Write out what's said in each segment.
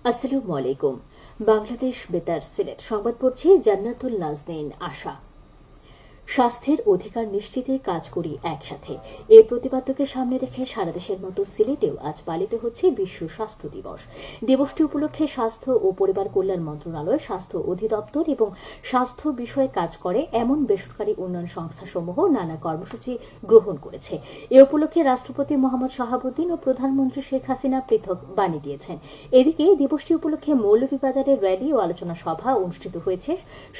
আসসালামু আলাইকুম। বাংলাদেশ বেতার সিলেট সংবাদ পড়ছে জান্নাতুল নাজনীন আশা। স্বাস্থ্যের অধিকার নিশ্চিতে কাজ করি একসাথে, এই প্রতিপাদ্যকে সামনে রেখে সারা দেশের মতো সিলেটেও আজ পালিত হচ্ছে বিশ্ব স্বাস্থ্য দিবস। দিবসটি উপলক্ষে স্বাস্থ্য ও পরিবার কল্যাণ মন্ত্রণালয়, স্বাস্থ্য অধিদপ্তর এবং স্বাস্থ্য বিষয়ে কাজ করে এমন বেসরকারি উন্নয়ন সংস্থাসমূহ নানা কর্মসূচি গ্রহণ করেছে। এ উপলক্ষে রাষ্ট্রপতি মোহাম্মদ শাহাবুদ্দিন ও প্রধানমন্ত্রী শেখ হাসিনা পৃথক বাণী দিয়েছেন। এদিকে দিবসটি উপলক্ষে মৌলভীবাজারে র্যালি ও আলোচনা সভা অনুষ্ঠিত হয়েছে।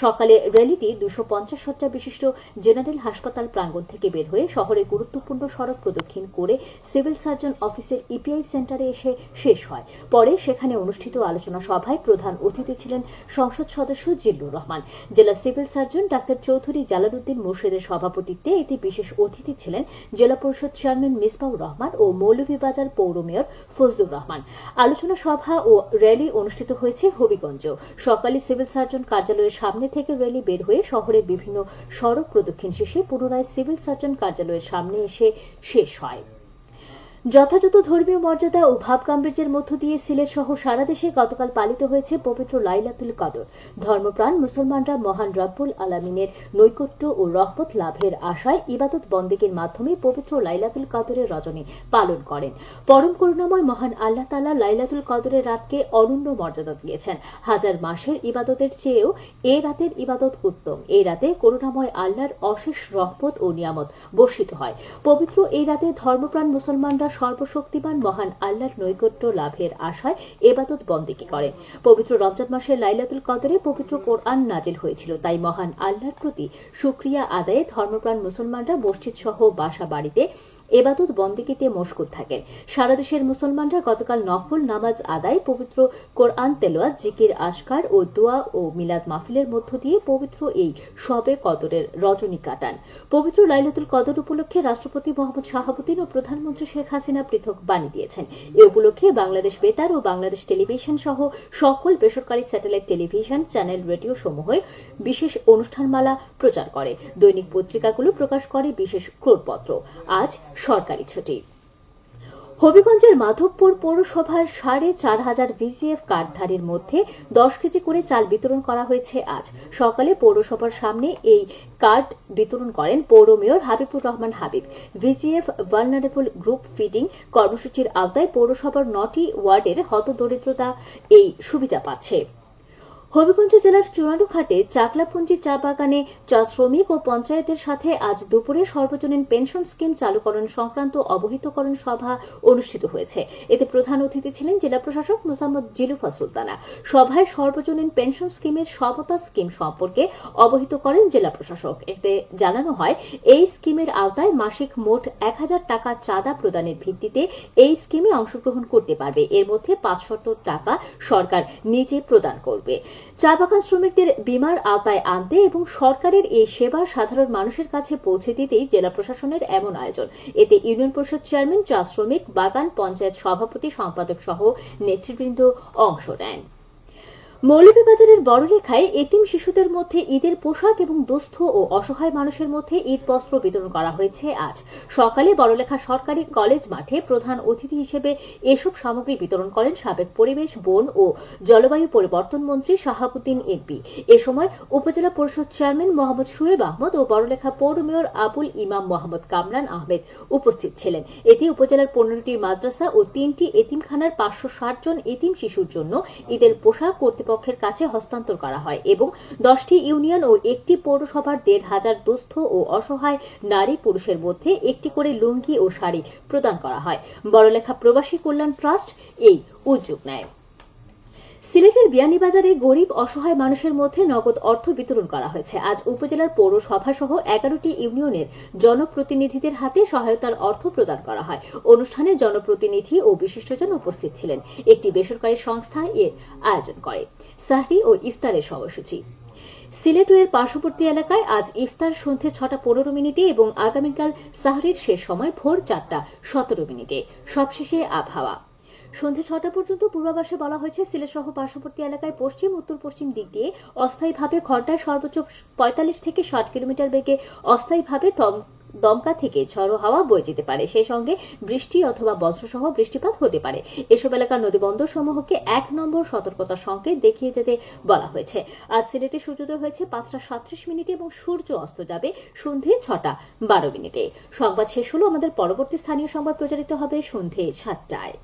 সকালে র্যালিটি 250 শয্যা বিশিষ্ট জেনারেল হাসপাতাল প্রাঙ্গণ থেকে বের হয়ে শহরের গুরুত্বপূর্ণ সড়ক প্রদক্ষিণ করে সিভিল সার্জন অফিসের ইপিআই সেন্টারে এসে শেষ হয়। পরে সেখানে অনুষ্ঠিত আলোচনা সভায় প্রধান অতিথি ছিলেন সংসদ সদস্য জিল্লুর রহমান। জেলা civil surgeon doctor Chowdhury Jalaluddin মুর্শিদের সভাপতিত্বে এতে বিশেষ অতিথি ছিলেন জেলা পরিষদ চেয়ারম্যান মিসবাউর রহমান ও মৌলভীবাজার পৌর মেয়র ফজলুর রহমান। আলোচনা সভা ও র্যালি অনুষ্ঠিত হয়েছে হবিগঞ্জ। সকালে সিভিল সার্জন কার্যালয়ের সামনে থেকে র্যালি বের হয়ে শহরের বিভিন্ন সড়ক প্রদক্ষিণ শেষে পুনরায় সিভিল সার্জন কার্যালয়ের সামনে এসে শেষ হয়। যথাযথ ধর্মীয় মর্যাদা ও ভাবগাম্ভীর্যের মধ্য দিয়ে সিলেট সহ সারা দেশে গতকাল পালিত হয়েছে পবিত্র লাইলাতুল কদর। ধর্মপ্রাণ মুসলমানরা মহান রব্বুল আলামিনের নৈকট্য ও রহমত লাভের আশায় ইবাদত বন্দেগীর মাধ্যমে পবিত্র লাইলাতুল কদরের রজনী পালন করেন। পরম করুণাময় মহান আল্লাহ তাআলা লাইলাতুল কদরের রাতকে অনন্য মর্যাদা দিয়েছেন। হাজার মাসের ইবাদতের চেয়েও এ রাতের ইবাদত উত্তম। এই রাতে করুণাময় আল্লাহর অশেষ রহমত ও নিয়ামত বর্ষিত হয়। পবিত্র এই রাতে ধর্মপ্রাণ মুসলমানরা সর্বশক্তিমান মহান আল্লাহর নৈকট্য লাভের আশায় ইবাদত বন্দেগী করেন। পবিত্র রমজান মাসের লাইলাতুল কদরে পবিত্র কোরআন নাজিল হয়েছিল, তাই মহান আল্লাহর প্রতি শুকরিয়া আদায়ে ধর্মপ্রাণ মুসলমানরা মসজিদ সহ বাসা বাড়িতে ইবাদত বন্দেগীতে মশগুল থাকেন। সারা দেশের মুসলমানরা গতকাল নফল নামাজ আদায়, পবিত্র কোরআন তেলাওয়াত, জিকির আজকার ও দোয়া ও মিলাদ মাহফিলের মধ্য দিয়ে পবিত্র এই শবে কদরের রজনী কাটান। পবিত্র লাইলাতুল কদর উপলক্ষে রাষ্ট্রপতি মোহাম্মদ শাহাবুদ্দিন ও প্রধানমন্ত্রী শেখ হাসিনা পৃথক বাণী দিয়েছেন। এ উপলক্ষে বাংলাদেশ বেতার ও বাংলাদেশ টেলিভিশন সহ সকল বেসরকারি স্যাটেলাইট টেলিভিশন চ্যানেল, রেডিও সমূহে বিশেষ অনুষ্ঠানমালা প্রচার করে। দৈনিক পত্রিকাগুলো প্রকাশ করে বিশেষ ক্রোড়পত্র। আজ সরকারি ছুটি। হবিগঞ্জের মাধবপুর পৌরসভার 4,500 ভিজিএফ কার্ডধারীর মধ্যে 10 কেজি করে চাল বিতরণ করা হয়েছে। আজ সকালে পৌরসভার সামনে এই কার্ড বিতরণ করেন পৌর mayor Habibur Rahman Habib. VGF vulnerable group feeding কর্মসূচির আওতায় পৌরসভার 9টি ওয়ার্ডের হতদরিদ্রতা এই সুবিধা পাচ্ছে। হবিগঞ্জ জেলার চুনারুঘাটে চাকলাপুঞ্জি চা বাগানে চা শ্রমিক ও পঞ্চায়েতের সাথে আজ দুপুরে সর্বজনীন পেনশন স্কিম চালুকরণ সংক্রান্ত অবহিতকরণ সভা অনুষ্ঠিত হয়েছে। এতে প্রধান অতিথি ছিলেন জেলা প্রশাসক মোসাম্মদ জিলুফা সুলতানা। সভায় সর্বজনীন পেনশন স্কিমের সমতা স্কিম সম্পর্কে অবহিত করেন জেলা প্রশাসক। এতে জানানো হয়, এই স্কিমের আওতায় মাসিক মোট 1,000 টাকা চাঁদা প্রদানের ভিত্তিতে এই স্কিমে অংশগ্রহণ করতে পারবে। এর মধ্যে 500 টাকা সরকার নিজে প্রদান করবে। চা বাগান শ্রমিকদের বীমার আওতায় আনতে এবং সরকারের এই সেবা সাধারণ মানুষের কাছে পৌঁছে দিতেই জেলা প্রশাসনের এমন আয়োজন। এতে ইউনিয়ন পরিষদ চেয়ারম্যান, চা শ্রমিক, বাগান পঞ্চায়েত সভাপতি, সম্পাদক সহ নেতৃবৃন্দ অংশ নেন। মৌলভীবাজারের বড়লেখায় এতিম শিশুদের মধ্যে ঈদের পোশাক এবং দুস্থ ও অসহায় মানুষের মধ্যে ঈদ বস্ত্র বিতরণ করা হয়েছে। আজ সকালে বড়লেখা সরকারি কলেজ মাঠে প্রধান অতিথি হিসেবে এসব সামগ্রী বিতরণ করেন সাবেক পরিবেশ, বন ও জলবায়ু পরিবর্তন মন্ত্রী শাহাবুদ্দিন এমপি। এ সময় উপজেলা পরিষদ চেয়ারম্যান মোহাম্মদ শুয়েব আহমদ ও বড়লেখা পৌর মেয়র আবুল ইমাম মোহাম্মদ কামরান আহমেদ উপস্থিত ছিলেন। এতে উপজেলার 15টি মাদ্রাসা ও 3টি এতিমখানার 560 জন এতিম শিশুর জন্য ঈদের পোশাক কর্তৃপক্ষের কাছে হস্তান্তর করা হয় এবং 10টি ইউনিয়ন ও একটি পৌরসভার 1,500 দুস্থ ও অসহায় নারী পুরুষের মধ্যে একটি করে লুঙ্গি ও শাড়ি প্রদান করা হয়। বড়লেখা প্রবাসী কল্যাণ ট্রাস্ট এই উদ্যোগ নেয়। সিলেটের বিয়ানীবাজারে গরিব অসহায় মানুষের মধ্যে নগদ অর্থ বিতরণ করা হয়েছে। আজ উপজেলার পৌরসভা সহ 11টি ইউনিয়নের জনপ্রতিনিধিদের হাতে সহায়তার অর্থ প্রদান করা হয়। অনুষ্ঠানে জনপ্রতিনিধি ও বিশিষ্টজন উপস্থিত ছিলেন। একটি বেসরকারি সংস্থা এর আয়োজন করে। সাহরি ও ইফতারের সময়সূচি। সিলেটের পার্শ্ববর্তী এলাকায় আজ ইফতার সন্ধ্যে 6:15 এবং আগামীকাল সাহরির শেষ সময় ভোর 4:17। সবশেষে আবহাওয়া। সন্ধ্যে 6টা পর্যন্ত পূর্বাভাসে বলা হয়েছে, সিলেট সহ পার্শ্ববর্তী এলাকায় পশ্চিম উত্তর পশ্চিম দিক দিয়ে অস্থায়ীভাবে ঘণ্টায় সর্বোচ্চ 45 থেকে 60 কিলোমিটার বেগে অস্থায়ীভাবে দমকা থেকে ঝড়ো হাওয়া বয়ে যেতে পারে, সেই সঙ্গে বৃষ্টি অথবা বজ্রসহ বৃষ্টিপাত হতে পারে। এসব এলাকার নদীবন্দর সমূহকে 1 নম্বর সতর্কতা সংকেত দেখিয়ে যেতে বলা হয়েছে। আজ সিলেটে সূর্যোদয় হয়েছে 5:37 এবং সূর্য অস্ত যাবে সন্ধে 6:12। সংবাদ শেষ হলো। আমাদের পরবর্তী স্থানীয় সংবাদ প্রচারিত হবে সন্ধে 7টায়।